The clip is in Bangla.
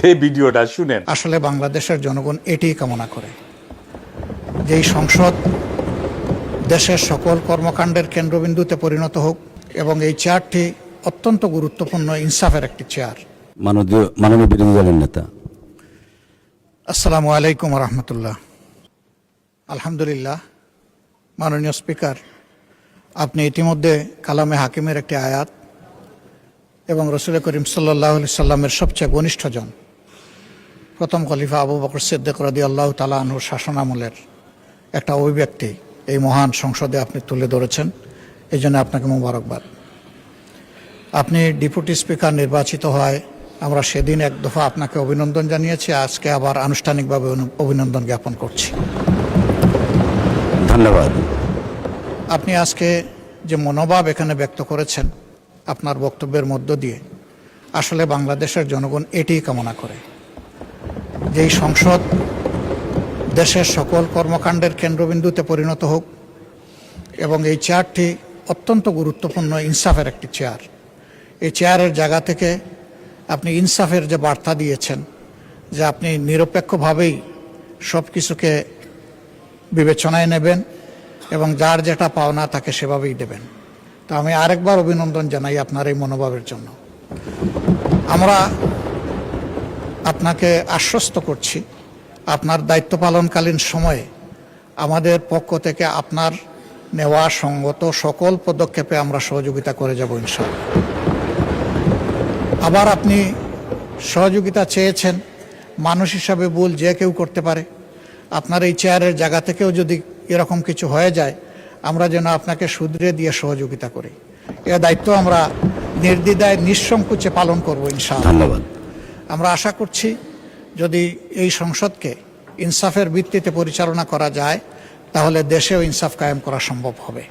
এই ভিডিওটা শুনেন। আসলে বাংলাদেশের জনগণ এটিই কামনা করে, যেই সংসদ দেশের সকল কর্মকাণ্ডের কেন্দ্রবিন্দুতে পরিণত হোক এবং এই চেয়ারটি অত্যন্ত গুরুত্বপূর্ণ ইনসাফের একটি চেয়ার। মাননীয় বিরোধী দলের নেতা। আসসালামু আলাইকুম রহমতুল্লাহ। আলহামদুলিল্লাহ, মাননীয় স্পিকার, আপনি ইতিমধ্যে কালামে হাকিমের একটি আয়াত এবং রসুল করিম সাল্লাল্লাহু আলাইহি সাল্লামের সবচেয়ে ঘনিষ্ঠজন প্রথম খলিফা আবু বকর সিদ্দিক রাদিয়াল্লাহু তাআলা আনহুর শাসনামলের একটা অভিব্যক্তি এই মহান সংসদে আপনি তুলে ধরেছেন। এই জন্য আপনাকে মোবারকবাদ। আপনি ডেপুটি স্পিকার নির্বাচিত হয়, আমরা সেদিন এক দফা আপনাকে অভিনন্দন জানিয়েছি, আজকে আবার আনুষ্ঠানিকভাবে অভিনন্দন জ্ঞাপন করছি। ধন্যবাদ। আপনি আজকে যে মনোভাব এখানে ব্যক্ত করেছেন আপনার বক্তব্যের মধ্য দিয়ে, আসলে বাংলাদেশের জনগণ এটিই কামনা করে, যেই সংসদ দেশের সকল কর্মকাণ্ডের কেন্দ্রবিন্দুতে পরিণত হোক এবং এই চেয়ারটি অত্যন্ত গুরুত্বপূর্ণ ইনসাফের একটি চেয়ার। এই চেয়ারের জায়গা থেকে আপনি ইনসাফের যে বার্তা দিয়েছেন, যে আপনি নিরপেক্ষভাবেই সব কিছুকে বিবেচনায় নেবেন এবং যার যেটা পাওনা তাকে সেভাবেই দেবেন। তো আমি আরেকবার অভিনন্দন জানাই আপনার এই মনোভাবের জন্য। আমরা আপনাকে আশ্বস্ত করছি, আপনার দায়িত্ব পালনকালীন সময়ে আমাদের পক্ষ থেকে আপনার নেওয়া সঙ্গত সকল পদক্ষেপে আমরা সহযোগিতা করে যাব ইনশাআল্লাহ। আবার আপনি সহযোগিতা চেয়েছেন, মানুষ হিসাবে ভুল যে কেউ করতে পারে। আপনার এই চেয়ারের জায়গা থেকেও যদি এরকম কিছু হয়ে যায়, আমরা যেন আপনাকে শুধরে দিয়ে সহযোগিতা করি। এ দায়িত্ব আমরা নির্দ্বিধায় নিঃসংকোচে পালন করব ইনশাআল্লাহ। ধন্যবাদ। আমরা আশা করছি যদি এই সংসদকে ইনসাফের ভিত্তিতে পরিচালনা করা যায়, তাহলে দেশেও ইনসাফ কায়েম করা সম্ভব হবে।